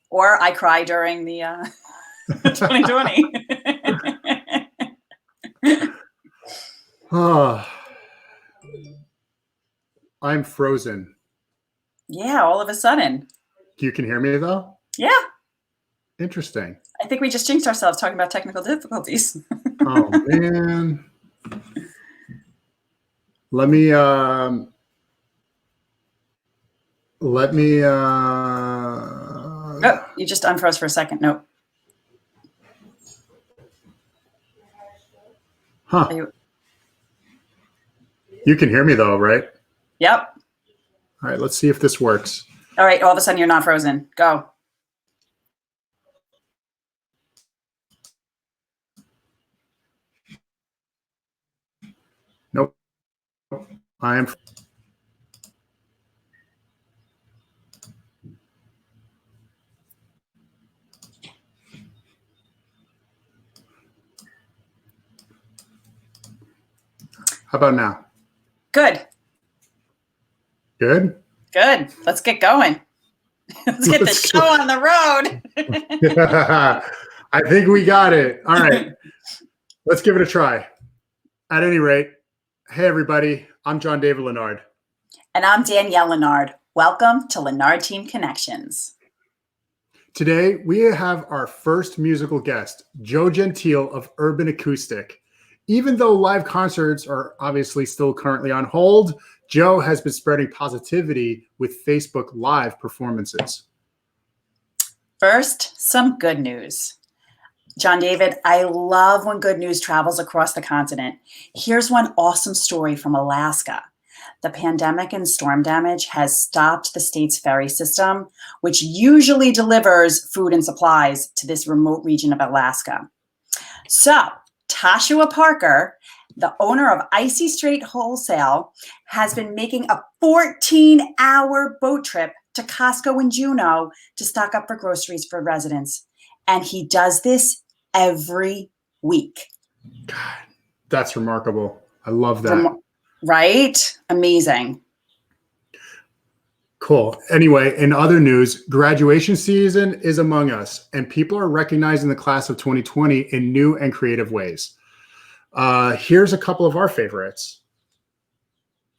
Or I cry during the 2020. I'm frozen. Yeah, all of a sudden. You can hear me though? Yeah. Interesting. I think we just jinxed ourselves talking about technical difficulties. Oh man. Let me Oh, you just unfroze for a second. Nope. Huh. You can hear me though, right? Yep. All right, let's see if this works. All right, all of a sudden you're not frozen. Go. Nope. I am. How about now? Good. Good? Good. Let's get going. Let's get the show on the road. I think we got it. All right. Let's give it a try. At any rate, hey, everybody. I'm John David Lennard. And I'm Danielle Lennard. Welcome to Lennard Team Connections. Today, we have our first musical guest, Joe Gentile of Urban Acoustic. Even though live concerts are obviously still currently on hold, Joe has been spreading positivity with Facebook Live performances. First, some good news. John David, I love when good news travels across the continent. Here's one awesome story from Alaska. The pandemic and storm damage has stopped the state's ferry system, which usually delivers food and supplies to this remote region of Alaska. So, Tashua Parker, the owner of Icy Strait Wholesale, has been making a 14-hour boat trip to Costco in Juneau to stock up for groceries for residents. And he does this every week. God, that's remarkable. I love that. Right? Amazing. Cool. Anyway, in other news, graduation season is among us, and people are recognizing the class of 2020 in new and creative ways. Here's a couple of our favorites.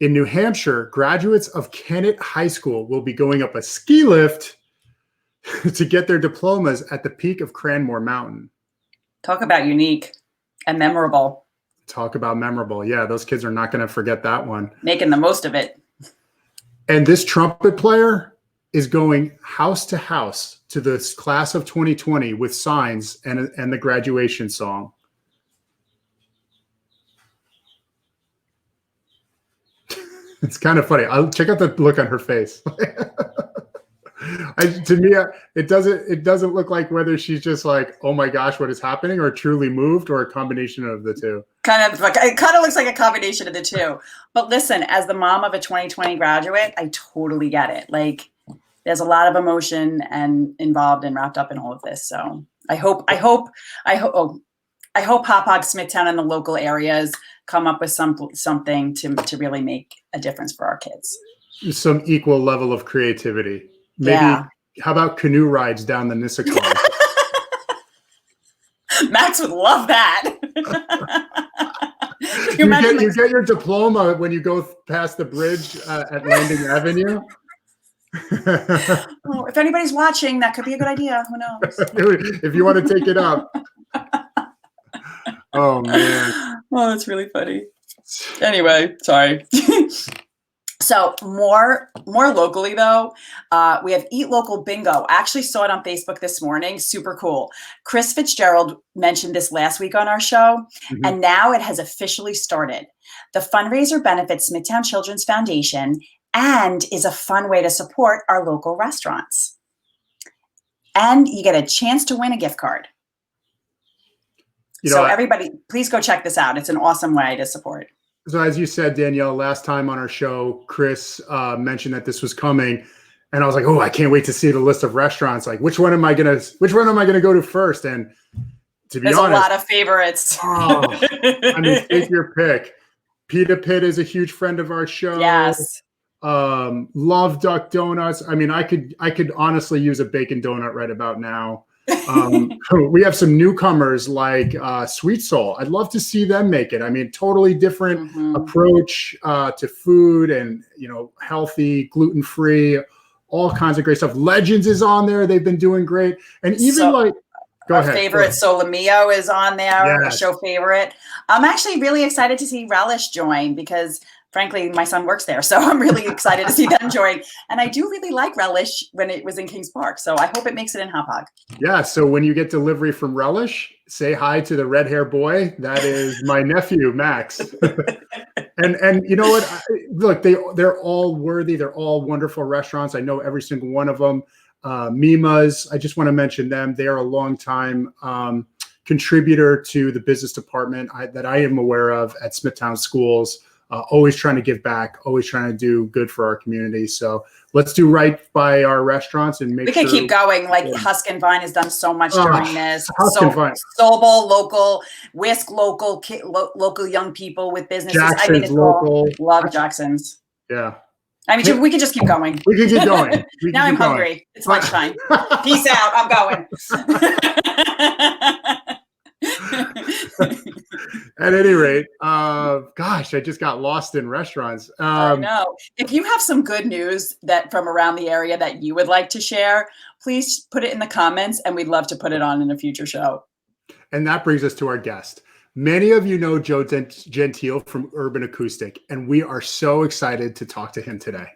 In New Hampshire, graduates of Kennett High School will be going up a ski lift to get their diplomas at the peak of Cranmore Mountain. Talk about unique and memorable. Talk about memorable. Yeah, those kids are not going to forget that one. Making the most of it. And this trumpet player is going house to house to this class of 2020 with signs and the graduation song. It's kind of funny. I'll check out the look on her face. To me, it doesn't look like whether she's just like, oh my gosh, what is happening, or truly moved, or a combination of the two. It kind of looks like a combination of the two. But listen, as the mom of a 2020 graduate, I totally get it. Like, there's a lot of emotion and involved and wrapped up in all of this. So I hope Hauppauge, Smithtown, and the local areas come up with something to really make a difference for our kids. Some equal level of creativity. Maybe. Yeah. How about canoe rides down the Nisqually? Max would love that. You get your diploma when you go past the bridge at Landing Avenue. Well, if anybody's watching, that could be a good idea. Who knows? If you want to take it up. Oh, man. Oh, that's really funny. Anyway, sorry. So more locally, though, we have Eat Local Bingo. I actually saw it on Facebook this morning. Super cool. Chris Fitzgerald mentioned this last week on our show, and now it has officially started. The fundraiser benefits Smithtown Children's Foundation and is a fun way to support our local restaurants. And you get a chance to win a gift card. So everybody, please go check this out. It's an awesome way to support. So as you said, Danielle, last time on our show, Chris mentioned that this was coming, and I was like, "Oh, I can't wait to see the list of restaurants. Like, which one am I gonna go to first?" And to be honest, there's a lot of favorites. I mean, take your pick. Pita Pit is a huge friend of our show. Yes. Love Duck Donuts. I mean, I could honestly use a bacon donut right about now. We have some newcomers like Sweet Soul. I'd love to see them make it. I mean, totally different approach to food, and healthy, gluten-free, all kinds of great stuff. Legends is on there. They've been doing great. And even our favorite Solomio is on there, a show favorite. I'm actually really excited to see Relish join because frankly, my son works there. So I'm really excited to see them join. And I do really like Relish when it was in Kings Park. So I hope it makes it in Hauppauge. Yeah. So when you get delivery from Relish, say hi to the red hair boy. That is my nephew, Max. And you know what? Look, they're all worthy. They're all wonderful restaurants. I know every single one of them. Mima's, I just want to mention them. They are a longtime contributor to the business department that I am aware of at Smithtown Schools. Always trying to give back, always trying to do good for our community. So let's do right by our restaurants and make sure. We can keep going. Like Husk and Vine has done so much during this. Sobel local, Whisk local, local young people with businesses. Jackson's I mean, it's local. Love Jackson's. Yeah. I mean, we can just keep going. We can keep going. Now I'm hungry. It's lunchtime. Peace out. I'm going. At any rate, gosh, I just got lost in restaurants. I know. If you have some good news from around the area that you would like to share, please put it in the comments, and we'd love to put it on in a future show. And that brings us to our guest. Many of you know Joe Gentile from Urban Acoustic, and we are so excited to talk to him today.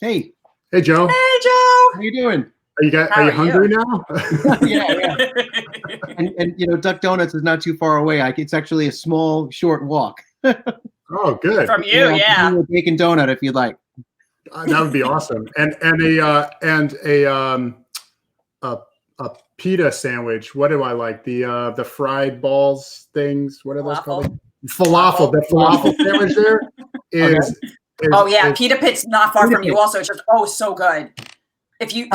Hey, Joe. Hey, Joe. How you doing? Are you hungry now? Yeah. And Duck Donuts is not too far away. It's actually a small, short walk. Oh, good. From you, yeah. A bacon donut if you'd like. That would be awesome. And a pita sandwich. What do I like? The fried balls things. What are those called? Falafel. The falafel sandwich there is. Okay. Pita Pit's not far from you. Also, it's just so good.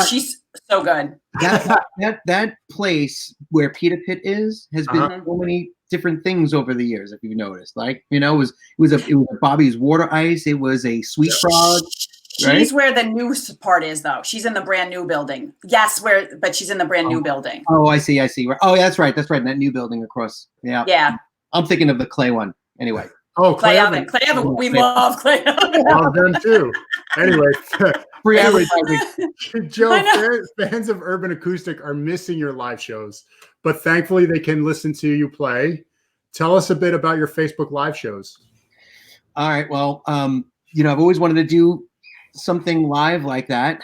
She's so good. That place where Pita Pit has been so many different things over the years. If you've noticed, it was a Bobby's water ice. It was a sweet frog. She's where the new part is, though. She's in the brand new building. Yes, but she's in the brand new building. Oh, I see. Oh, yeah, that's right. In that new building across. Yeah. Yeah. I'm thinking of the clay one. Anyway. Oh, Clay Oven. Clay Oven. We love Clay Oven. Love them too. Anyway, Joe, fans of Urban Acoustic are missing your live shows, but thankfully they can listen to you play. Tell us a bit about your Facebook live shows. All right. Well, I've always wanted to do something live like that.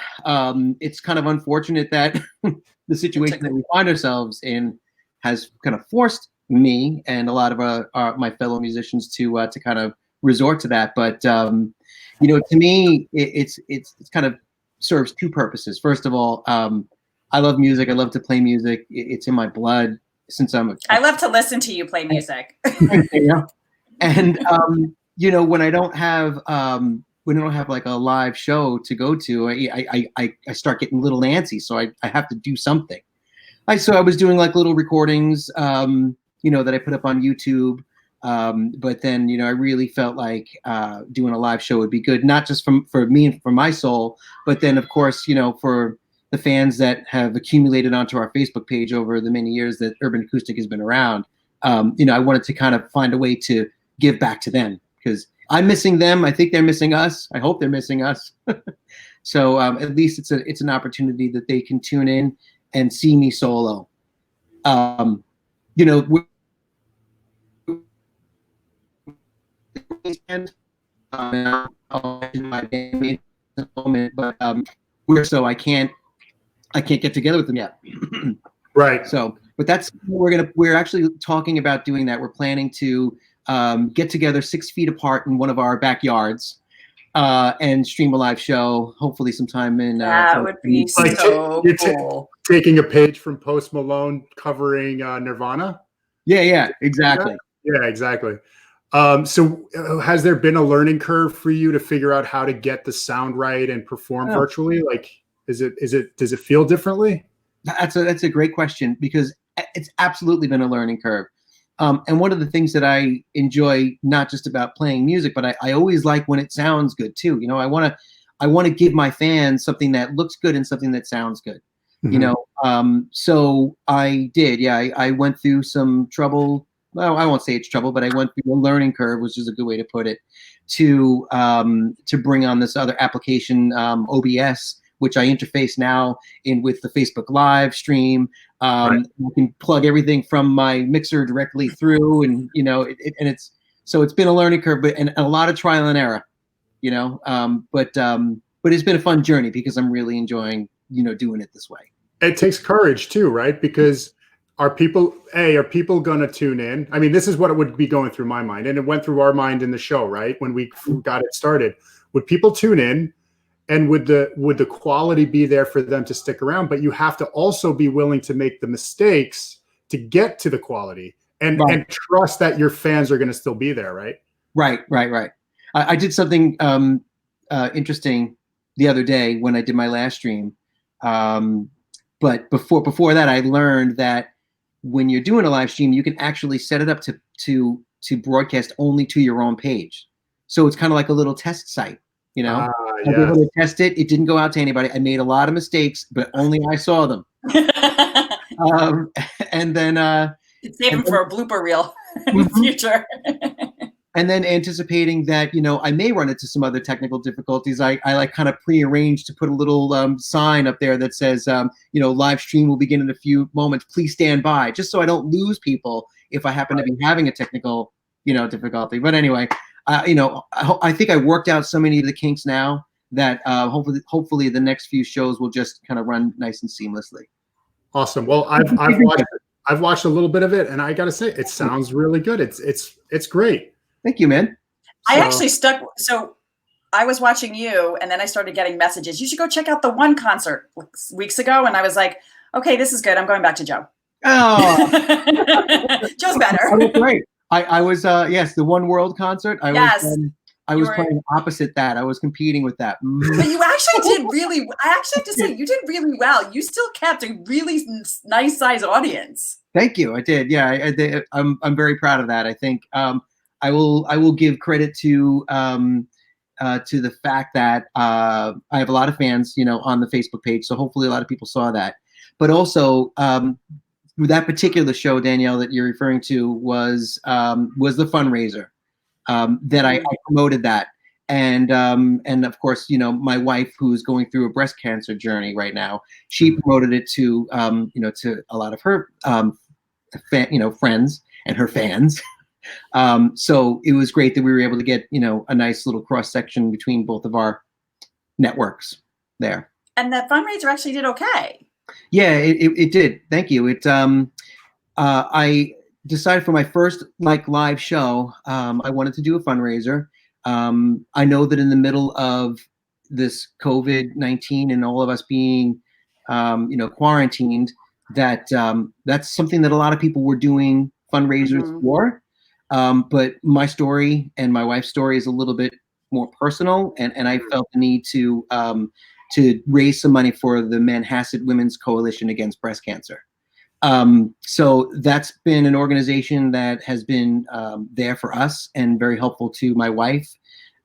It's kind of unfortunate that the situation that we find ourselves in has kind of forced me and a lot of my fellow musicians to kind of resort to that. But to me, it's kind of serves two purposes. First of all, I love music. I love to play music. It's in my blood since I love to listen to you play music. Yeah. And when I don't have like a live show to go to, I start getting a little antsy. So I have to do something. So I was doing like little recordings, that I put up on YouTube. But then, I really felt like doing a live show would be good, not just for me and for my soul, but then, of course, for the fans that have accumulated onto our Facebook page over the many years that Urban Acoustic has been around. I wanted to kind of find a way to give back to them because I'm missing them. I think they're missing us. I hope they're missing us. So at least it's an opportunity that they can tune in and see me solo. But I can't get together with them yet. Right. So, but that's we're actually talking about doing that. We're planning to get together 6 feet apart in one of our backyards and stream a live show. Hopefully, sometime in. That would be so cool. Taking a page from Post Malone covering Nirvana. Yeah, exactly. Yeah, exactly. So has there been a learning curve for you to figure out how to get the sound right and perform virtually? Like, does it feel differently? That's a great question because it's absolutely been a learning curve. And one of the things that I enjoy, not just about playing music, but I always like when it sounds good too. I want to give my fans something that looks good and something that sounds good. So I did. Yeah, I went through some trouble. Well, I won't say it's trouble, but I went through a learning curve, which is a good way to put it, to bring on this other application, OBS, which I interface now in with the Facebook Live stream. I can plug everything from my mixer directly through, and it's been a learning curve, and a lot of trial and error. But it's been a fun journey because I'm really enjoying doing it this way. It takes courage too, right? Because are people going to tune in? I mean, this is what it would be going through my mind, and it went through our mind in the show, right? When we got it started, would people tune in, and would the quality be there for them to stick around? But you have to also be willing to make the mistakes to get to the quality, and trust that your fans are going to still be there, right? Right. I did something interesting the other day when I did my last stream. But before that, I learned that when you're doing a live stream, you can actually set it up to broadcast only to your own page. So it's kind of like a little test site, I was able to test it. It didn't go out to anybody. I made a lot of mistakes, but only I saw them. And then save them for a blooper reel in the future. And then anticipating that, I may run into some other technical difficulties, I like kind of prearranged to put a little sign up there that says, live stream will begin in a few moments. Please stand by, just so I don't lose people if I happen to be having a technical, difficulty. But anyway, I think I worked out so many of the kinks now that hopefully the next few shows will just kind of run nice and seamlessly. Awesome. Well, I've watched a little bit of it, and I got to say, it sounds really good. It's great. Thank you, man. I actually so I was watching you, and then I started getting messages. You should go check out the One concert weeks ago. And I was like, okay, this is good. I'm going back to Joe. Oh, Joe's better. Oh, that's great. I was, yes, the One World concert. I was playing opposite that. I was competing with that. But you actually did really, I actually have to say, you did really well. You still kept a really nice size audience. Thank you. I did. Yeah, I'm very proud of that. I think I will give credit to the fact that I have a lot of fans, on the Facebook page. So hopefully a lot of people saw that. But also that particular show, Danielle, that you're referring to was the fundraiser that I promoted that. And of course, my wife, who's going through a breast cancer journey right now, she promoted it to to a lot of her friends and her fans. So it was great that we were able to get, a nice little cross section between both of our networks there. And that fundraiser actually did okay. Yeah, it did. Thank you. I decided for my first live show, I wanted to do a fundraiser. I know that in the middle of this COVID-19 and all of us being, quarantined, that that's something that a lot of people were doing fundraisers for. But my story and my wife's story is a little bit more personal, and I felt the need to raise some money for the Manhasset Women's Coalition Against Breast Cancer. So that's been an organization that has been there for us and very helpful to my wife,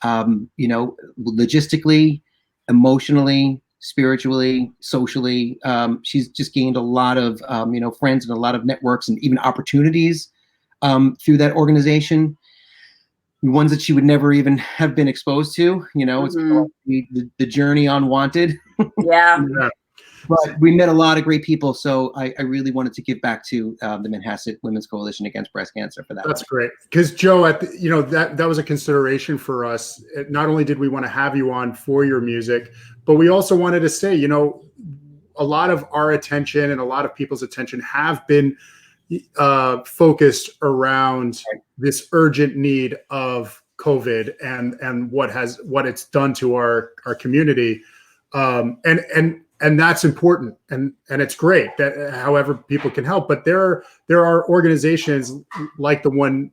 logistically, emotionally, spiritually, socially. She's just gained a lot of, friends and a lot of networks and even opportunities through that organization, ones that she would never even have been exposed to. It's the journey on Wanted. Yeah. But we met a lot of great people, so I really wanted to give back to the Manhasset Women's Coalition Against Breast Cancer for that. That's great, because Joe, that was a consideration for us. Not only did we want to have you on for your music, but we also wanted to say, a lot of our attention and a lot of people's attention have been focused around this urgent need of COVID and what it's done to our community, and that's important, and it's great that however people can help. But there are organizations like the one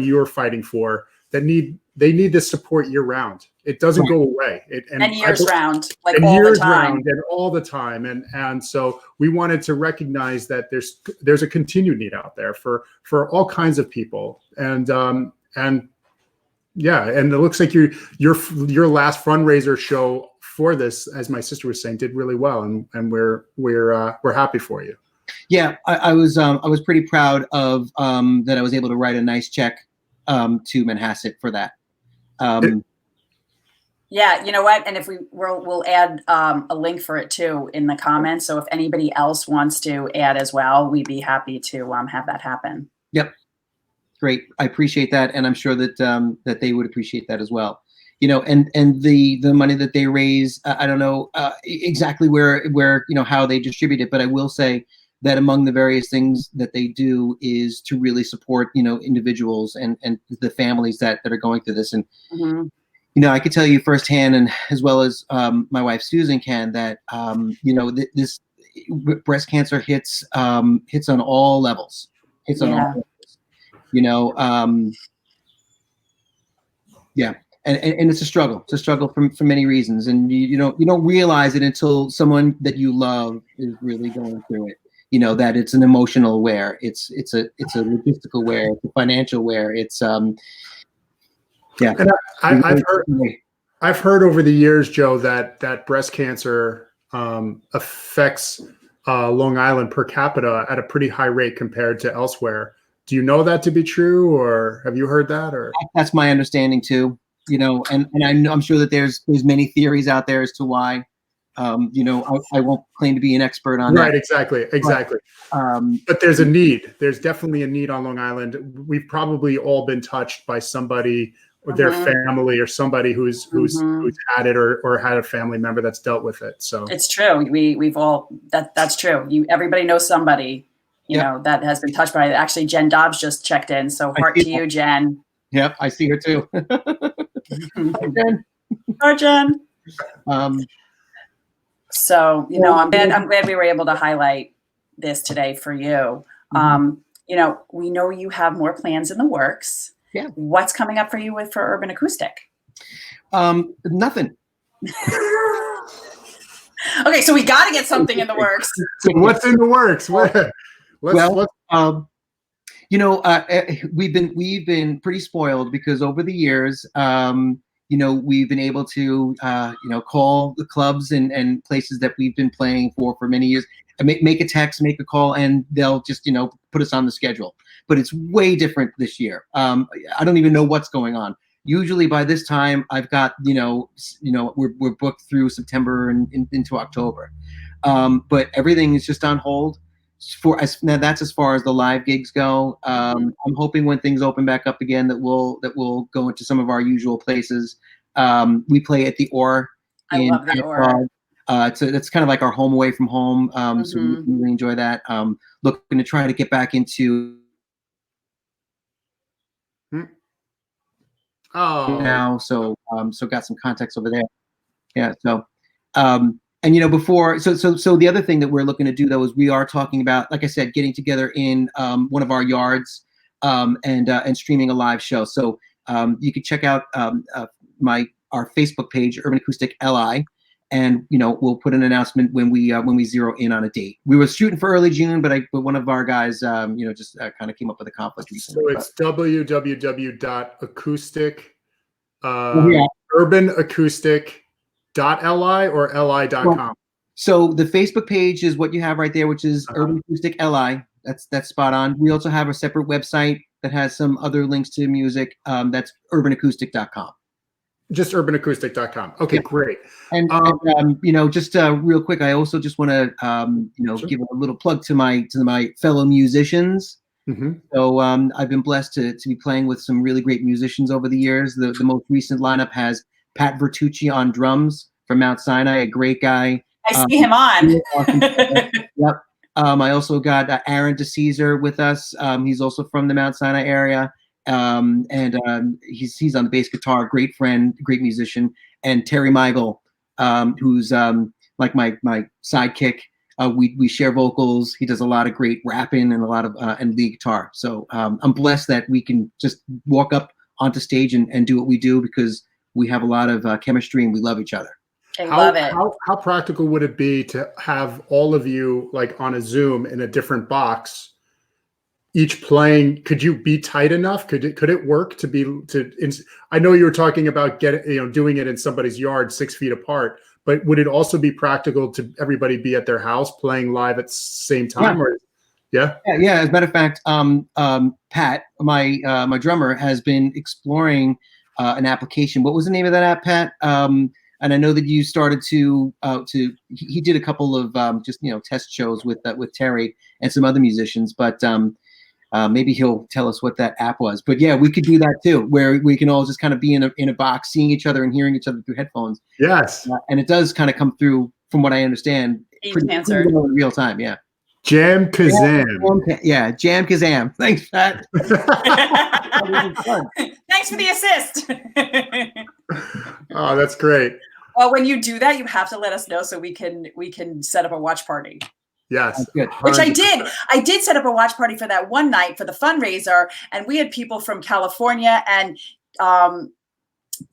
you're fighting for that need this support year round. It doesn't Right. go away. And years round, like and all the years time. round and all the time. And so we wanted to recognize that there's a continued need out there for all kinds of people. And yeah, and it looks like your last fundraiser show for this, as my sister was saying, did really well, and we're happy for you. Yeah, I was pretty proud of that I was able to write a nice check to Manhasset for that. Yeah, you know what? And if we'll add a link for it too in the comments. So if anybody else wants to add as well, we'd be happy to have that happen. Yep, great. I appreciate that, and I'm sure that that they would appreciate that as well. You know, and the money that they raise, I don't know exactly where how they distribute it, but I will say that among the various things that they do is to really support individuals and the families that are going through this. And I could tell you firsthand, and as well as my wife Susan can, that this breast cancer hits on all levels. Hits on all levels. Yeah. And it's a struggle. It's a struggle for many reasons, and you don't realize it until someone that you love is really going through it. That it's an emotional wear, it's a logistical wear, it's a financial wear. It's yeah. And I've heard over the years, Joe, that breast cancer affects Long Island per capita at a pretty high rate compared to elsewhere. Do you know that to be true, or have you heard that? Or that's my understanding too. And I'm sure that there's many theories out there as to why. I won't claim to be an expert on that. Right, exactly. But there's a need. There's definitely a need on Long Island. We've probably all been touched by somebody or their family or somebody who's had it or had a family member that's dealt with it. So it's true. We've all that's true. Everybody knows somebody that has been touched by it. Actually, Jen Dobbs just checked in. So heart to you, Jen. Yep, I see her too. Hi, Jen. Hi, Jen. So, I'm glad we were able to highlight this today for you. We know you have more plans in the works. Yeah. What's coming up for you for Urban Acoustic? Nothing. Okay, so we got to get something in the works. What's in the works? We've been pretty spoiled because over the years, we've been able to, call the clubs and places that we've been playing for many years, make a text, make a call, and they'll just, put us on the schedule. But it's way different this year. I don't even know what's going on. Usually by this time, I've got, we're booked through September and into October. But everything is just on hold. Now that's as far as the live gigs go. I'm hoping when things open back up again that we'll go into some of our usual places. We play at the Or. I love the Or. So that's kind of like our home away from home. So we really enjoy that. Looking to try to get back into now. So got some contacts over there. Yeah. So and before, so the other thing that we're looking to do though is we are talking about, like I said, getting together in one of our yards and streaming a live show. So you can check out our Facebook page, Urban Acoustic LI, and we'll put an announcement when we zero in on a date. We were shooting for early June, but one of our guys just kind of came up with a conflict recently. So it's www.acoustic urbanacoustic.li or li.com. So the Facebook page is what you have right there, which is Urban Acoustic LI. That's spot on. We also have a separate website that has some other links to music. That's urbanacoustic.com. Just urbanacoustic.com. Okay, great. And just real quick, I also just want to give a little plug to my fellow musicians. So I've been blessed to be playing with some really great musicians over the years. The most recent lineup has Pat Vertucci on drums from Mount Sinai, a great guy. I see him on. Awesome. Yep. I also got Aaron DeCesar with us. He's also from the Mount Sinai area. And he's on the bass guitar, great friend, great musician. And Terry Meigel, who's like my sidekick. We share vocals. He does a lot of great rapping and a lot of and lead guitar. So I'm blessed that we can just walk up onto stage and do what we do, because we have a lot of chemistry and we love each other. I love it. How practical would it be to have all of you like on a Zoom in a different box, each playing? Could you be tight enough? Could it work to be I know you were talking about doing it in somebody's yard 6 feet apart, but would it also be practical to everybody be at their house playing live at the same time? Yeah. Yeah. As a matter of fact, Pat, my drummer, has been exploring an application. What was the name of that app, Pat? And I know that you started to he did a couple of just test shows with Terry and some other musicians, but maybe he'll tell us what that app was. But yeah, we could do that too, where we can all just kind of be in a box, seeing each other and hearing each other through headphones. Yes. And it does kind of come through, from what I understand, pretty well in real time. Yeah. Jam Kazam. Yeah, Jam Kazam. Thanks, Pat. Thanks for the assist. Oh, that's great. Well, when you do that, you have to let us know so we can set up a watch party. Yes. Good. Which I did. I did set up a watch party for that one night for the fundraiser, and we had people from California and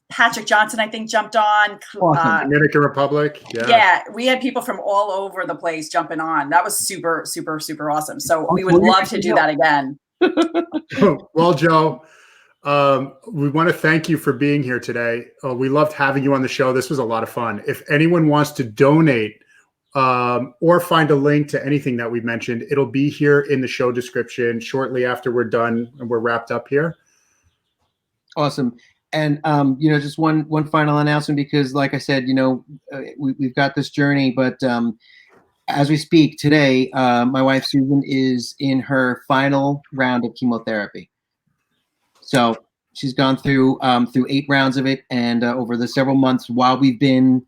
Patrick Johnson, I think, jumped on. Awesome. Dominican Republic. Yeah, we had people from all over the place jumping on. That was super, super, super awesome. So we would love to do that again. Well, Joe, we want to thank you for being here today. We loved having you on the show. This was a lot of fun. If anyone wants to donate or find a link to anything that we mentioned, it'll be here in the show description shortly after we're done and we're wrapped up here. Awesome. And, just one final announcement, because like I said, we've got this journey, but as we speak today, my wife, Susan, is in her final round of chemotherapy. So she's gone through 8 rounds of it. And over the several months while we've been,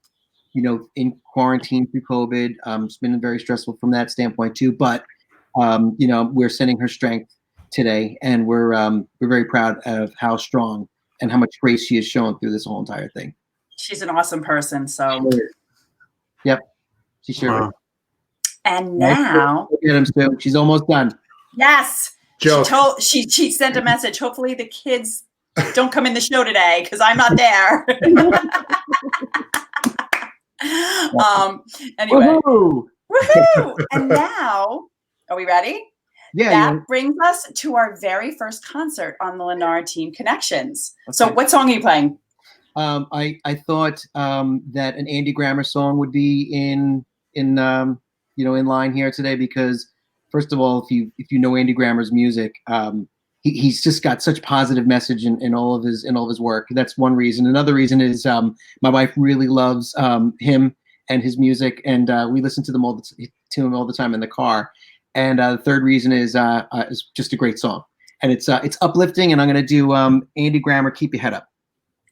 in quarantine through COVID, it's been very stressful from that standpoint too. But, we're sending her strength today, and we're very proud of how strong and how much grace she has shown through this whole entire thing. She's an awesome person. So, yep, she sure is. And now, she's almost done. Yes, Joe. She sent a message. Hopefully, the kids don't come in the show today because I'm not there. Anyway, woohoo! And now, are we ready? Yeah. That brings us to our very first concert on the Lennar Team Connections. Okay. So what song are you playing? I thought that an Andy Grammer song would be in line here today, because first of all, if you know Andy Grammer's music, he's just got such positive message in all of his work. That's one reason. Another reason is my wife really loves him and his music, and we listen to him all the time in the car. And the third reason is just a great song, and it's uplifting. And I'm going to do Andy Grammer, "Keep Your Head Up."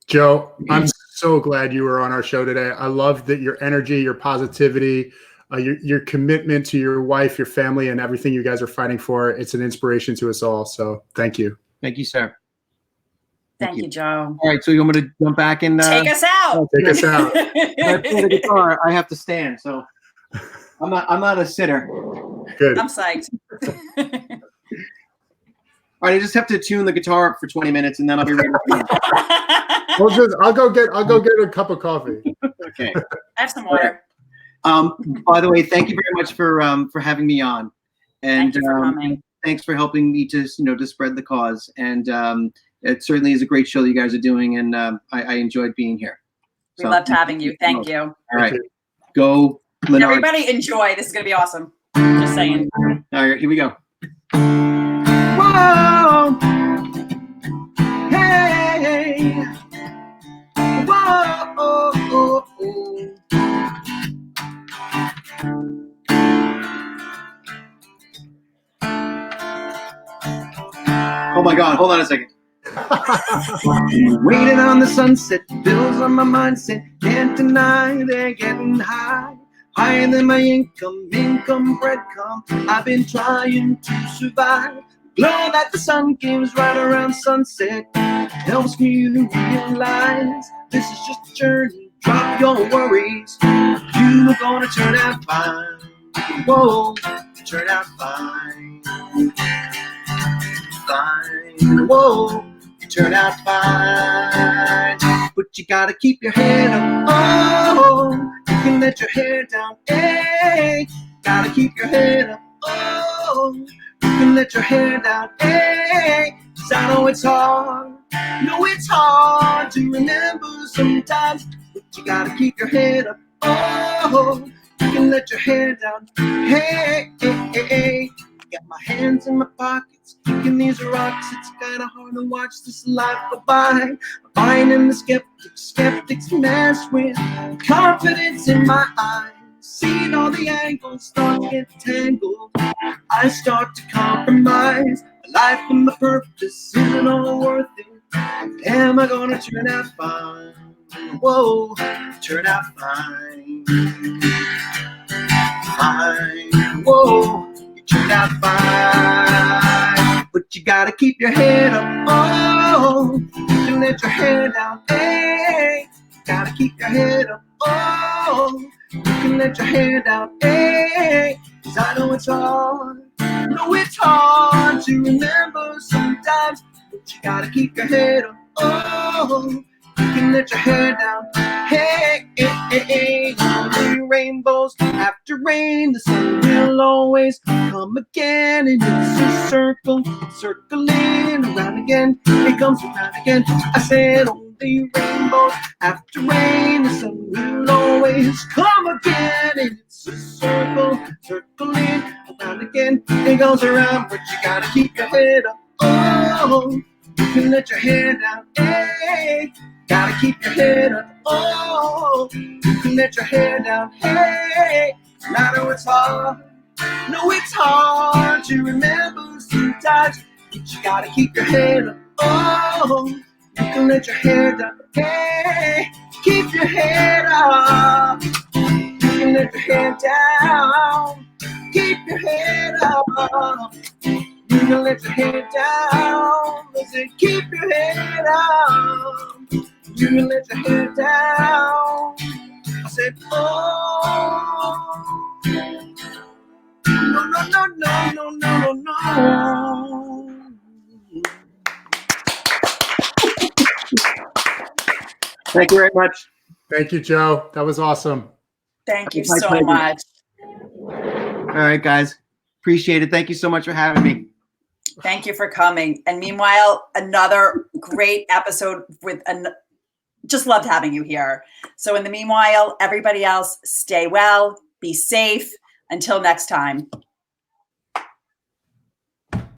Joe, I'm so glad you were on our show today. I love that your energy, your positivity, your commitment to your wife, your family, and everything you guys are fighting for. It's an inspiration to us all. So thank you. Thank you, sir. Thank you, Joe. All right, so you want me to jump back and take us out? Take us out. When I play the guitar, I have to stand, so I'm not a sitter. Good. I'm psyched. All right, I just have to tune the guitar up for 20 minutes, and then I'll be ready. I'll go get a cup of coffee. Okay. I have some water. By the way, thank you very much for having me on, and thank you for coming. Thanks for helping me to spread the cause. And it certainly is a great show that you guys are doing, and I enjoyed being here. We loved having you. Thank you. All right, go Lennar. Everybody enjoy. This is gonna be awesome. Just saying. All right, here we go. Whoa, hey, whoa, oh, oh, oh. Oh my God, hold on a second. Waiting on the sunset, bills on my mindset, can't deny they're getting high. Higher than my income breadcrumb. I've been trying to survive. Glow that the sun gives right around sunset helps me to realize this is just a journey. Drop your worries, you're gonna turn out fine. Whoa, turn out fine. Fine, whoa, turn out fine. Put but you gotta keep your head up. Oh, you can let your hair down. Hey, gotta keep your head up. Oh, you can let your hair down. Hey, 'cause I know it's hard. No, it's hard to remember sometimes, but you gotta keep your head up. Oh, you can let your hair down. Hey, hey, hey, hey. Got my hands in my pockets, kicking these rocks. It's kinda hard to watch this life go by. Finding the skeptics mess with confidence in my eyes. Seeing all the angles start to get tangled, I start to compromise. My life and my purpose isn't all worth it. Am I gonna turn out fine? Whoa, turn out fine. Fine, whoa, you turn out fine. But you gotta keep your head up. Oh, you can let your head down. Hey, gotta keep your head up. Oh, you can let your hair down. Hey, 'cause I know it's hard. No, it's hard to remember sometimes, but you gotta keep your head up. Oh, you can let your hair down. Hey, hey, hey, hey. The rainbows after rain, the sun will always come again, and it's a circle, circling around again. It comes around again. I said, only rainbows after rain, the sun will always come again, and it's a circle, circling around again. It goes around, but you gotta keep your head up. Oh, you can let your hair down. Hey, gotta keep your head up. Oh, you can let your hair down. Hey, I know it's hard. No, it's hard to remember sometimes, but you gotta keep your head up. Oh, you can let your hair down. Hey, keep your head up. You can let your head down. Keep your head up. You can let your head down. I said, keep your head up. You can let your head down. I said, oh, no, no, no, no, no, no, no. Thank you very much. Thank you, Joe. That was awesome. Thank you It's my so pleasure. much. All right, guys. Appreciate it. Thank you so much for having me. Thank you for coming. And meanwhile, another great episode with just loved having you here. So in the meanwhile, everybody else, stay well, be safe. Until next time.